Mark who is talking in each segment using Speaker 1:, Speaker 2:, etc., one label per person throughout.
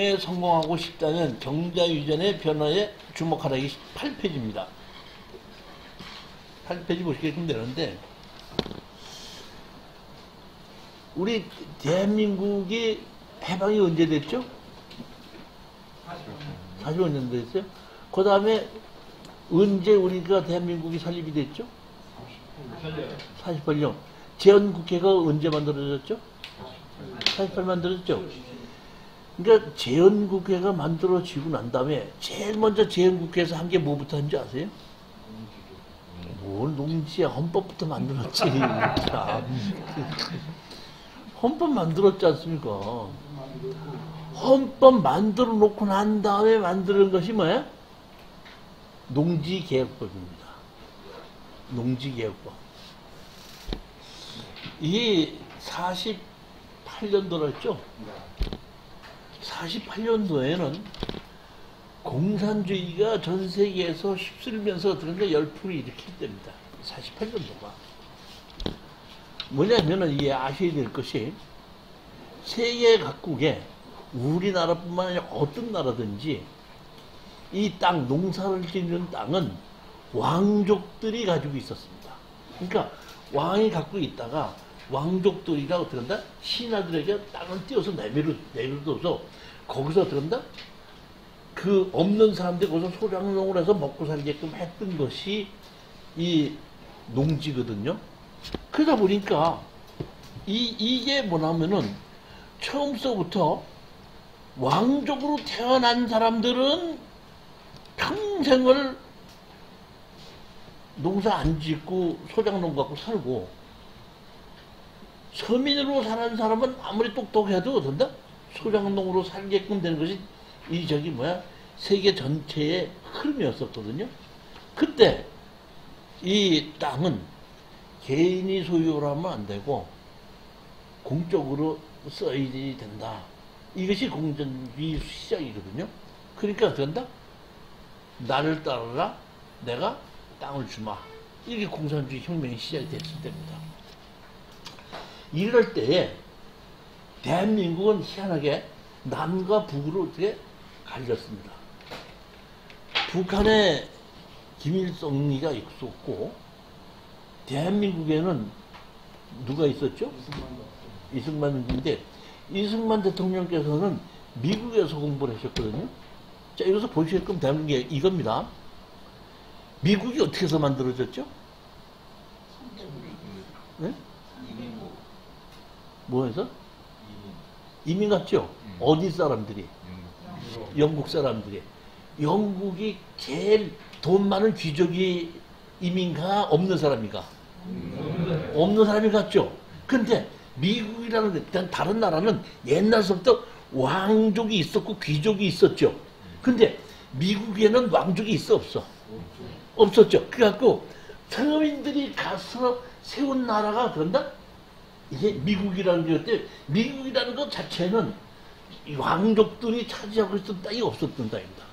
Speaker 1: reform에 성공하고 싶다면 경자유전의 변화에 주목하라. 이 8페이지입니다. 8페이지 보시게끔 되는데, 우리 대한민국이 해방이 언제 됐죠? 45년 됐어요. 그 다음에 언제 우리가 대한민국이 설립이 됐죠? 48년. 제헌국회가 언제 만들어졌죠? 48 만들어졌죠? 그러니까 제헌국회가 만들어지고 난 다음에 제일 먼저 제헌국회에서 한 게 뭐부터 한지 아세요? 뭘 농지야, 헌법부터 만들었지. 헌법 만들었지 않습니까? 헌법 만들어 놓고 난 다음에 만드는 것이 뭐야? 농지개혁법입니다. 농지개혁법. 이게 48년도랬죠? 48년도에는 공산주의가 전 세계에서 휩쓸면서 어떻게 열풍을 일으킬 때입니다. 48년도가. 뭐냐면은 이게 아셔야 될 것이 세계 각국에 우리나라뿐만 아니라 어떤 나라든지 이 땅, 농사를 짓는 땅은 왕족들이 가지고 있었습니다. 그러니까 왕이 갖고 있다가 왕족들이가 어떻게 한다? 신하들에게 땅을 띄워서 내밀어둬서 거기서 어떻게 한다? 그 없는 사람들이 거기서 소량농을 해서 먹고 살게끔 했던 것이 이 농지거든요. 그러다 보니까 이게 뭐냐면은 처음서부터 왕족으로 태어난 사람들은 평생을 농사 안 짓고 소작농 갖고 살고, 서민으로 사는 사람은 아무리 똑똑해도 어떤다? 소작농으로 살게끔 되는 것이 이 저기 뭐야 세계 전체의 흐름이었었거든요. 그때 이 땅은 개인이 소유하면 안 되고 공적으로 써야 된다. 이것이 공전주의 시작이거든요. 그러니까 어떻게 한다? 나를 따르라, 내가 땅을 주마. 이게 공산주의 혁명이 시작이 됐을 때입니다. 이럴 때에 대한민국은 희한하게 남과 북으로 어떻게 갈렸습니다. 북한에 김일성이가 있었고 대한민국에는 누가 있었죠? 이승만인데 이승만 대통령께서는 미국에서 공부를 하셨거든요. 자, 여기서 보시게끔 되는 게 이겁니다. 미국이 어떻게 해서 만들어졌죠? 네? 뭐 해서? 이민 갔죠? 어디 사람들이? 영국 사람들이. 영국이 제일 돈 많은 귀족이 이민가 없는 사람이가? 없는 사람이 갔죠? 근데 미국이라는 일단 다른 나라는 옛날서부터 왕족이 있었고 귀족이 있었죠. 근데 미국에는 왕족이 있어 없어? 없었죠. 그래갖고 서민들이 가서 세운 나라가 그런다? 이게 미국이라는 게 어때? 미국이라는 것 자체는 왕족들이 차지하고 있었던 땅이 없었던 땅입니다.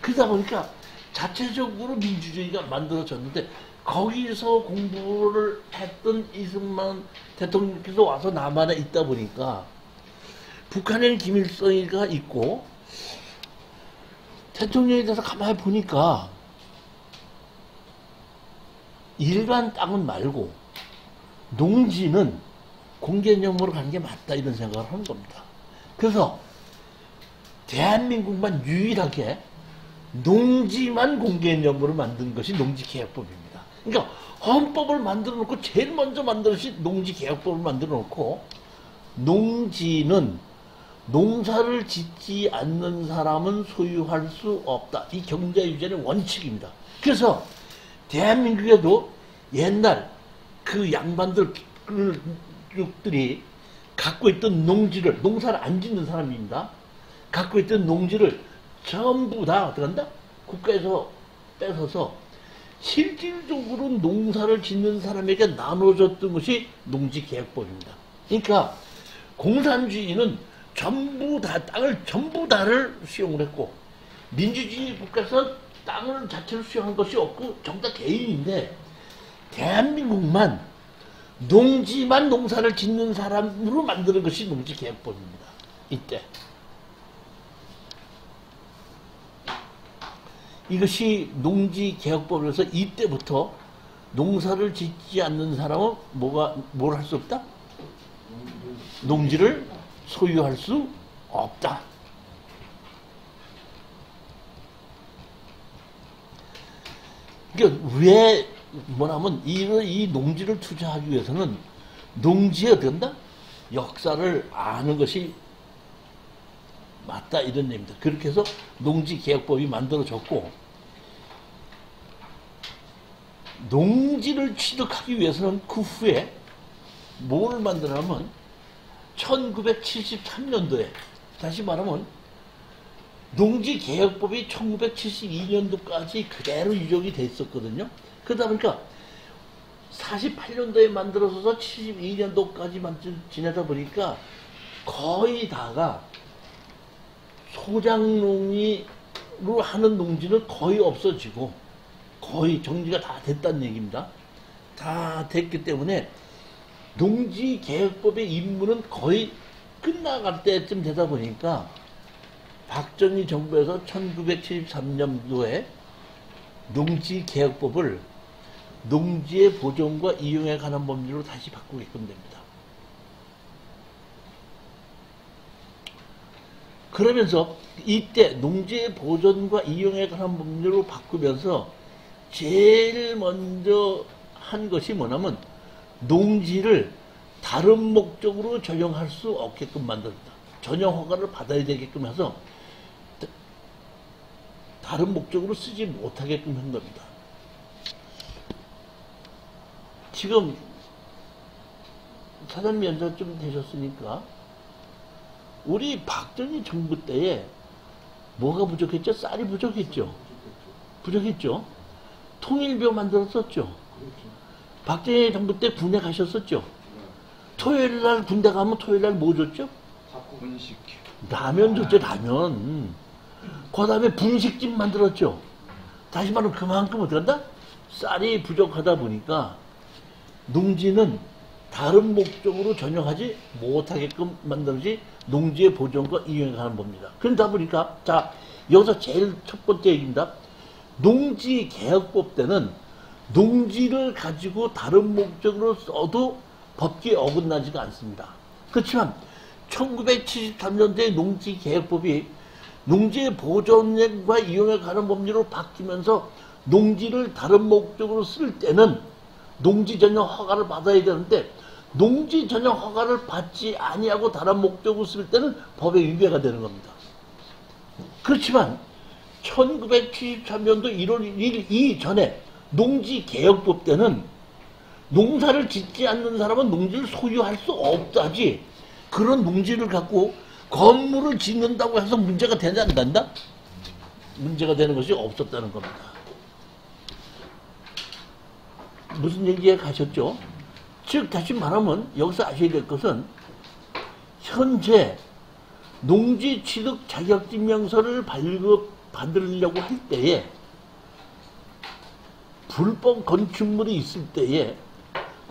Speaker 1: 그러다 보니까 자체적으로 민주주의가 만들어졌는데 거기서 공부를 했던 이승만 대통령께서 와서 남한에 있다 보니까 북한에는 김일성이가 있고 대통령에 대해서 가만히 보니까 일반 땅은 말고 농지는 공개념으로 가는 게 맞다 이런 생각을 하는 겁니다. 그래서 대한민국만 유일하게 농지만 공개념으로 만든 것이 농지개혁법입니다. 그러니까 헌법을 만들어 놓고 제일 먼저 만든 것이 농지개혁법을 만들어 놓고 농지는 농사를 짓지 않는 사람은 소유할 수 없다. 이 경자유전의 원칙입니다. 그래서 대한민국에도 옛날 그 양반들이 갖고 있던 농지를, 농사를 안 짓는 사람입니다. 갖고 있던 농지를 전부 다 어떻게 한다? 국가에서 뺏어서 실질적으로 농사를 짓는 사람에게 나눠줬던 것이 농지개혁법입니다. 그러니까 공산주의는 전부 다 땅을 전부 다를 수용을 했고 민주주의 국가에서 땅을 자체를 수용한 것이 없고 전부 다 개인인데 대한민국만 농지만 농사를 짓는 사람으로 만드는 것이 농지개혁법입니다. 이때. 이것이 농지개혁법에서 이때부터 농사를 짓지 않는 사람은 뭘 할 수 없다? 농지를 소유할 수 없다. 그러니까 왜 뭐냐면 이 농지를 투자하기 위해서는 농지에 어떻게 한다? 역사를 아는 것이 맞다 이런 얘기입니다. 그렇게 해서 농지개혁법이 만들어졌고, 농지를 취득하기 위해서는 그 후에 뭘 만들냐면 1973년도에 다시 말하면 농지개혁법이 1972년도까지 그대로 유적이 돼 있었거든요. 그러다 보니까 48년도에 만들어서 72년도까지 지내다 보니까 거의 다가 소작농으로 하는 농지는 거의 없어지고 거의 정지가 다 됐다는 얘기입니다. 다 됐기 때문에 농지개혁법의 임무는 거의 끝나갈 때쯤 되다 보니까 박정희 정부에서 1973년도에 농지개혁법을 농지의 보존과 이용에 관한 법률로 다시 바꾸게끔 됩니다. 그러면서 이때 농지의 보존과 이용에 관한 법률로 바꾸면서 제일 먼저 한 것이 뭐냐면 농지를 다른 목적으로 전용할 수 없게끔 만든다. 전용 허가를 받아야 되게끔 해서 다른 목적으로 쓰지 못하게끔 한 겁니다. 지금 사장님 연장 좀 되셨으니까 우리 박정희 정부 때에 뭐가 부족했죠? 쌀이 부족했죠? 부족했죠? 통일교 만들었었죠? 박정희 정부 때 군대 가셨었죠? 토요일날 군대 가면 토요일날 뭐 줬죠?
Speaker 2: 분식.
Speaker 1: 라면 줬죠, 라면. 그 다음에 분식집 만들었죠? 다시 말하면 그만큼 어떻게 한다? 쌀이 부족하다 보니까 농지는 다른 목적으로 전용하지 못하게끔 만들어지 농지의 보존과 이용에 관한 법입니다. 그러다 보니까 자 여기서 제일 첫 번째 얘기입니다. 농지개혁법 때는 농지를 가지고 다른 목적으로 써도 법규에 어긋나지가 않습니다. 그렇지만 1973년도에 농지개혁법이 농지의 보존과 이용에 관한 법률로 바뀌면서 농지를 다른 목적으로 쓸 때는 농지 전용 허가를 받아야 되는데 농지 전용 허가를 받지 아니하고 다른 목적으로 쓸 때는 법에 위배가 되는 겁니다. 그렇지만 1973년도 1월 1일 이전에 농지개혁법 때는 농사를 짓지 않는 사람은 농지를 소유할 수 없다지 그런 농지를 갖고 건물을 짓는다고 해서 문제가 되지 않는다? 문제가 되는 것이 없었다는 겁니다. 무슨 얘기에 가셨죠? 즉 다시 말하면 여기서 아셔야 될 것은 현재 농지 취득 자격증명서를 발급받으려고 할 때에 불법 건축물이 있을 때에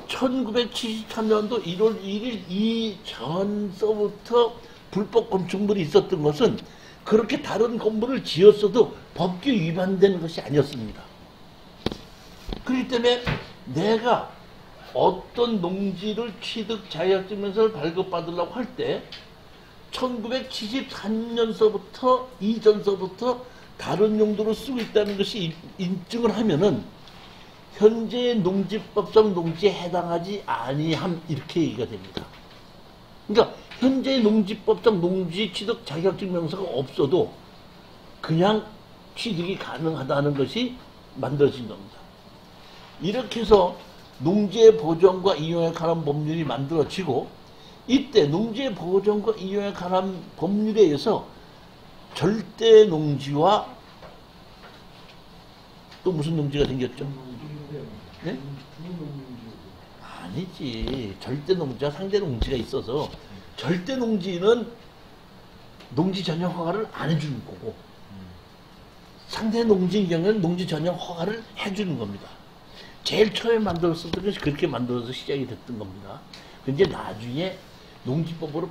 Speaker 1: 1973년도 1월 1일 이전서부터 불법 건축물이 있었던 것은 그렇게 다른 건물을 지었어도 법규 위반되는 것이 아니었습니다. 그렇기 때문에 내가 어떤 농지를 취득 자격증명서를 발급받으려고 할 때 1973년서부터 이전서부터 다른 용도로 쓰고 있다는 것이 인증을 하면은 현재의 농지법상 농지에 해당하지 아니함 이렇게 얘기가 됩니다. 그러니까 현재의 농지법상 농지 취득 자격증명서가 없어도 그냥 취득이 가능하다는 것이 만들어진 겁니다. 이렇게 해서 농지의 보존과 이용에 관한 법률이 만들어지고 이때 농지의 보존과 이용에 관한 법률에 의해서 절대 농지와 또 무슨 농지가 생겼죠? 네? 아니지. 절대 농지와 상대 농지가 있어서 절대 농지는 농지 전용 허가를 안 해주는 거고 상대 농지인 경우는 농지 전용 허가를 해주는 겁니다. 제일 처음에 만들었었던 것이 그렇게 만들어서 시작이 됐던 겁니다. 근데 나중에 농지법으로